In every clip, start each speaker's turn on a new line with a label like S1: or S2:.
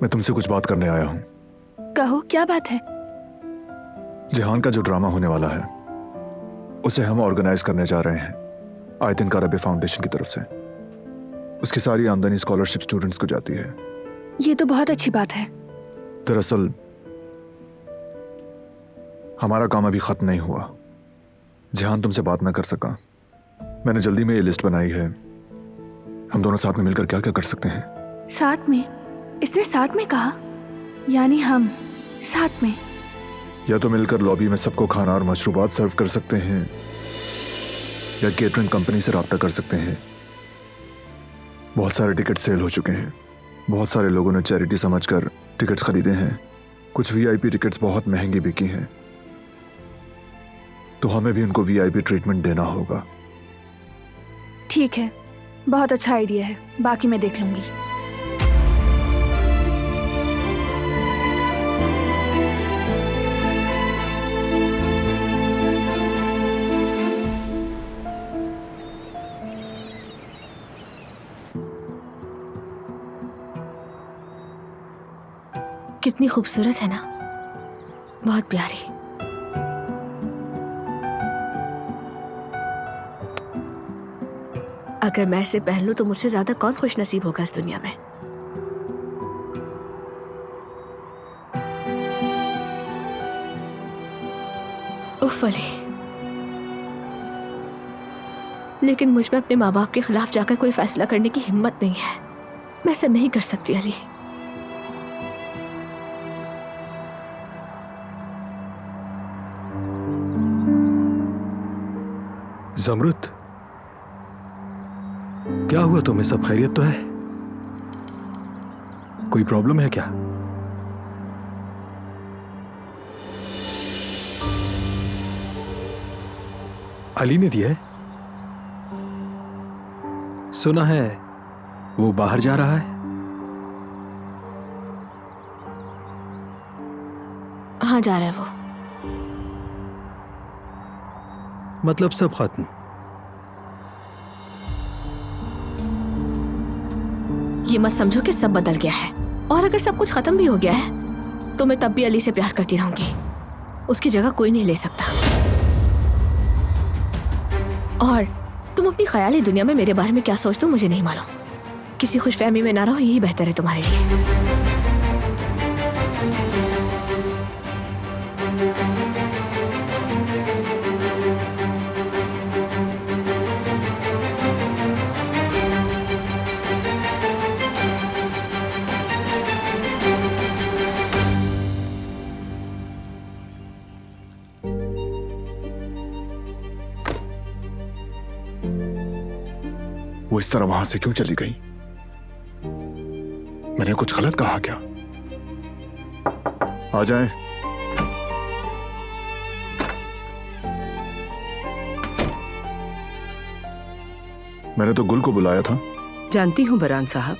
S1: मैं तुमसे कुछ बात करने आया हूँ।
S2: कहो, क्या बात है?
S1: जिहान का जो ड्रामा होने वाला है उसे हम ऑर्गेनाइज करने जा रहे हैं आयतिन कारबे फाउंडेशन की तरफ से। उसकी सारी आमदनी स्कॉलरशिप स्टूडेंट्स को जाती है।
S2: ये तो बहुत अच्छी बात है।
S1: दरअसल हमारा काम अभी खत्म नहीं हुआ। जिहान तुमसे बात ना कर सका। मैंने जल्दी में ये लिस्ट बनाई है। हम दोनों साथ में मिलकर क्या क्या कर सकते हैं।
S2: साथ में? इसने साथ में कहा? यानी हम साथ में?
S1: या तो मिलकर लॉबी में सबको खाना और मशरूबात सर्व कर सकते हैं, या केटरिंग कंपनी से राब्ता कर सकते हैं। बहुत सारे टिकट सेल हो चुके हैं। बहुत सारे लोगों ने चैरिटी समझकर टिकट्स खरीदे हैं। कुछ वीआईपी टिकट्स बहुत महंगी बिकी हैं, तो हमें भी उनको वीआईपी ट्रीटमेंट देना होगा।
S2: ठीक है, बहुत अच्छा आइडिया है। बाकी मैं देख लूंगी।
S3: कितनी खूबसूरत है ना, बहुत प्यारी। अगर मैं इसे पहन लूं तो मुझसे ज्यादा कौन खुश नसीब होगा इस दुनिया में। उफ अली, लेकिन मुझ में अपने माँ बाप के खिलाफ जाकर कोई फैसला करने की हिम्मत नहीं है। मैं ऐसा नहीं कर सकती अली।
S4: ज़मरुद, क्या हुआ तुम्हें? सब खैरियत तो है? कोई प्रॉब्लम है क्या? अली ने दिया है? सुना है वो बाहर जा रहा है।
S3: हाँ, जा रहा है वो।
S4: मतलब सब खत्म?
S3: ये मत समझो कि सब बदल गया है। और अगर सब कुछ खत्म भी हो गया है तो मैं तब भी अली से प्यार करती रहूंगी। उसकी जगह कोई नहीं ले सकता। और तुम अपनी ख्याली दुनिया में मेरे बारे में क्या सोचते हो मुझे नहीं मालूम। किसी खुशफहमी में ना रहो, यही बेहतर है तुम्हारे लिए।
S1: वो इस तरह वहां से क्यों चली गई? मैंने कुछ गलत कहा क्या? आ जाएं। मैंने तो गुल को बुलाया था।
S5: जानती हूँ बरान साहब,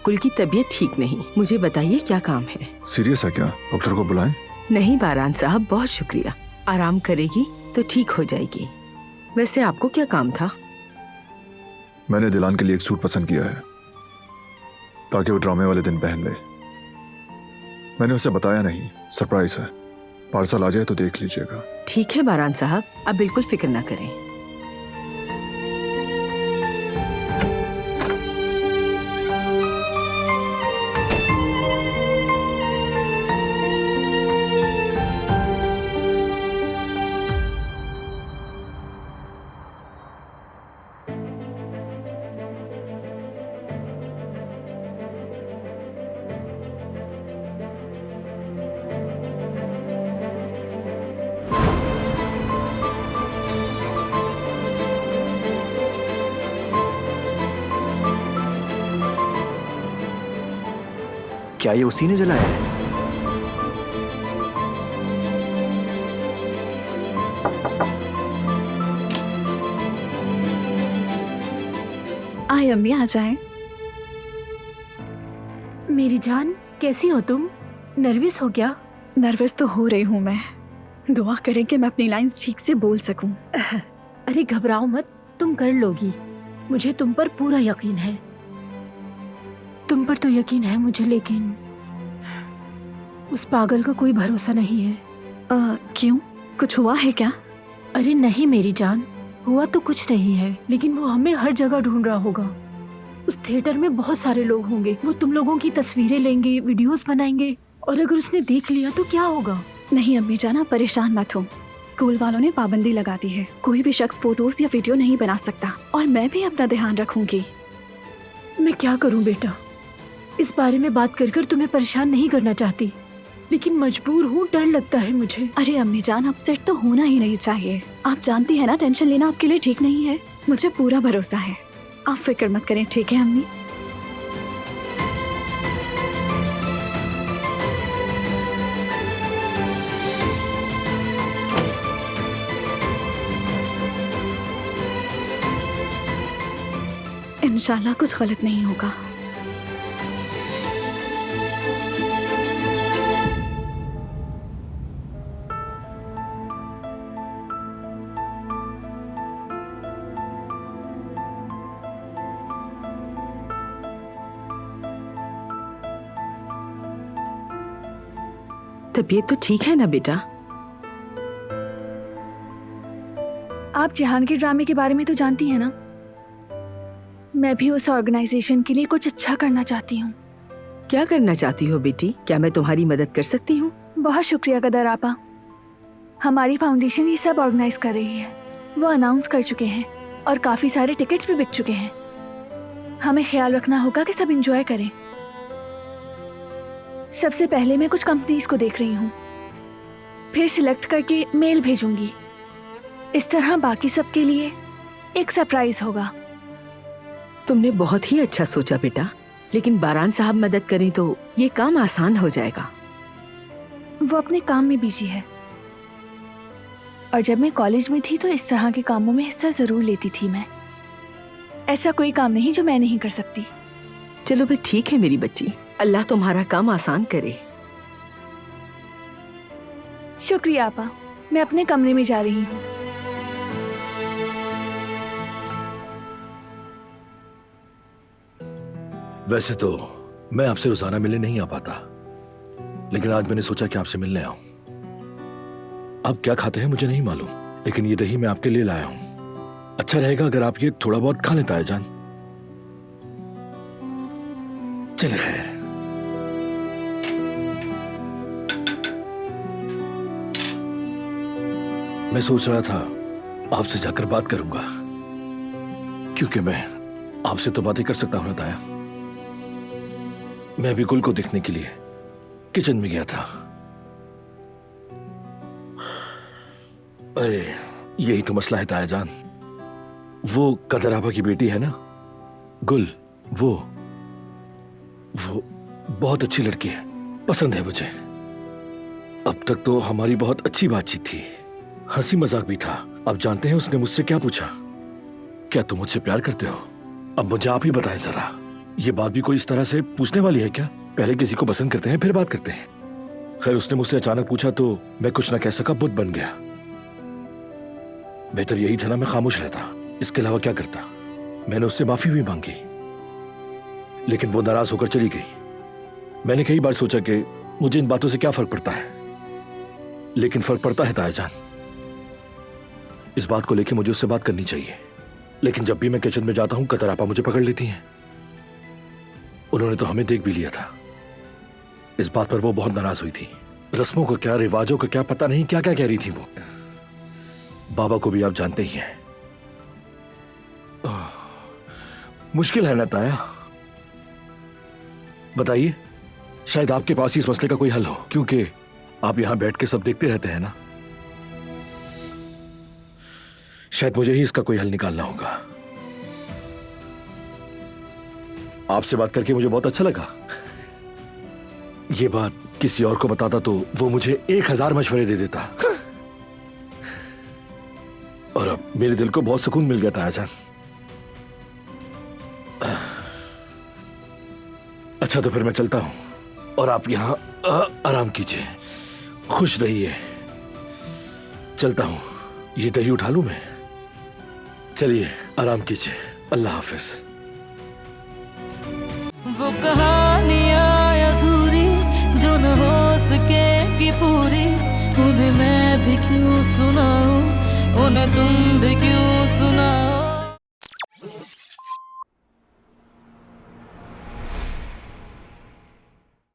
S5: गुल की तबीयत ठीक नहीं। मुझे बताइए क्या काम है?
S1: सीरियस है क्या? डॉक्टर को बुलाएं?
S5: नहीं बारान साहब, बहुत शुक्रिया। आराम करेगी तो ठीक हो जाएगी। वैसे आपको क्या काम था?
S1: मैंने दिलान के लिए एक सूट पसंद किया है ताकि वो ड्रामे वाले दिन पहन ले। मैंने उसे बताया नहीं, सरप्राइज है। पार्सल आ जाए तो देख लीजिएगा।
S5: ठीक है बारान साहब, आप बिल्कुल फिक्र ना करें।
S6: क्या ये उसी ने जलाया है?
S2: आए अम्मी, आ जाएं।
S7: मेरी जान, कैसी हो तुम? नर्वस हो क्या?
S2: नर्वस तो हो रही हूँ मैं। दुआ करें कि मैं अपनी लाइंस ठीक से बोल सकूं।
S7: अरे घबराओ मत, तुम कर लोगी। मुझे तुम पर पूरा यकीन है। तुम पर तो यकीन है मुझे, लेकिन उस पागल का कोई भरोसा नहीं है।
S3: क्यों? कुछ हुआ है क्या?
S7: अरे नहीं मेरी जान, हुआ तो कुछ नहीं है, लेकिन वो हमें हर जगह ढूंढ रहा होगा। उस थिएटर में बहुत सारे लोग होंगे, वो तुम लोगों की तस्वीरें लेंगे, वीडियोस बनाएंगे, और अगर उसने देख लिया तो क्या होगा?
S2: नहीं अम्मी जान, आप परेशान मत हो। स्कूल वालों ने पाबंदी लगा दी है, कोई भी शख्स फोटोज या वीडियो नहीं बना सकता, और मैं भी अपना ध्यान रखूंगी।
S7: मैं क्या करूं बेटा, इस बारे में बात कर कर तुम्हें परेशान नहीं करना चाहती, लेकिन मजबूर हूँ, डर लगता है मुझे।
S2: अरे अम्मी जान, अपसेट तो होना ही नहीं चाहिए। आप जानती है ना, टेंशन लेना आपके लिए ठीक नहीं है। मुझे पूरा भरोसा है, आप फिक्र मत करें, ठीक है अम्मी? इंशाल्लाह कुछ गलत नहीं होगा।
S5: तबीयत तो ठीक है ना बेटा?
S2: आप जहान के ड्रामे के बारे में तो जानती हैं ना, मैं भी उस ऑर्गेनाइजेशन के लिए कुछ अच्छा करना चाहती हूँ।
S5: क्या करना चाहती हो बेटी? क्या मैं तुम्हारी मदद कर सकती हूँ?
S2: बहुत शुक्रिया कदर आपा। हमारी फाउंडेशन ये सब ऑर्गेनाइज कर रही है, वो अनाउंस कर चुके हैं और काफी सारे टिकट्स भी बिक चुके हैं। हमें ख्याल रखना होगा कि सब एंजॉय करें। सबसे पहले मैं कुछ कंपनीज को देख रही हूँ, फिर सिलेक्ट करके मेल भेजूंगी। इस तरह बाकी सबके लिए एक सरप्राइज होगा।
S5: तुमने बहुत ही अच्छा सोचा बेटा, लेकिन बारान साहब मदद करें तो ये काम आसान हो जाएगा।
S2: वो अपने काम में बिजी है, और जब मैं कॉलेज में थी तो इस तरह के कामों में हिस्सा जरूर लेती थी मैं। ऐसा कोई काम नहीं जो मैं नहीं कर सकती।
S5: चलो फिर ठीक है मेरी बच्ची, अल्लाह तुम्हारा काम आसान करे।
S2: शुक्रिया आपा, मैं अपने कमरे में जा रही हूँ।
S4: वैसे तो मैं आपसे रोजाना मिलने नहीं आ पाता, लेकिन आज मैंने सोचा कि आपसे मिलने आऊं। आप क्या खाते हैं मुझे नहीं मालूम, लेकिन ये दही मैं आपके लिए लाया हूं। अच्छा रहेगा अगर आप ये थोड़ा बहुत खा लेता है जान। चले खैर। मैं सोच रहा था आपसे जाकर बात करूंगा, क्योंकि मैं आपसे तो बातें कर सकता हूं ना ताया। मैं भी गुल को देखने के लिए किचन में गया था। अरे यही तो मसला है ताया जान, वो कदर आपा की बेटी है ना गुल, वो बहुत अच्छी लड़की है, पसंद है मुझे। अब तक तो हमारी बहुत अच्छी बातचीत थी, हंसी मजाक भी था। अब जानते हैं उसने मुझसे क्या पूछा? क्या तुम मुझसे प्यार करते हो? अब मुझे आप ही बताएं जरा, ये बात भी कोई इस तरह से पूछने वाली है क्या? पहले किसी को पसंद करते हैं फिर बात करते हैं। खैर उसने मुझसे अचानक पूछा तो मैं कुछ ना कह सका, बुत बन गया। बेहतर यही था ना मैं खामोश रहता, इसके अलावा क्या करता। मैंने उससे माफी भी मांगी, लेकिन वो नाराज होकर चली गई। मैंने कई बार सोचा कि मुझे इन बातों से क्या फर्क पड़ता है, लेकिन फर्क पड़ता है ताया जान। इस बात को लेकर मुझे उससे बात करनी चाहिए, लेकिन जब भी मैं किचन में जाता हूं कतर आपा मुझे पकड़ लेती हैं। उन्होंने तो हमें देख भी लिया था। इस बात पर वो बहुत नाराज हुई थी। रस्मों का क्या, रिवाजों का क्या, पता नहीं क्या क्या कह रही थी वो। बाबा को भी आप जानते ही हैं। मुश्किल है ना ताया, बताइए। शायद आपके पास ही इस मसले का कोई हल हो, क्योंकि आप यहां बैठ के सब देखते रहते हैं ना। शायद मुझे ही इसका कोई हल निकालना होगा। आपसे बात करके मुझे बहुत अच्छा लगा। ये बात किसी और को बताता तो वो मुझे 1000 मशवरे दे देता। और अब मेरे दिल को बहुत सुकून मिल गया था आजान। अच्छा तो फिर मैं चलता हूं और आप यहां आराम कीजिए, खुश रहिए। चलता हूं, ये दही उठा लूं मैं। चलिए आराम कीजिए, अल्लाह हाफिज।
S8: वो कहानियां अधूरी जो न हो सकी सुनाऊं उन्हें तुम भी क्यों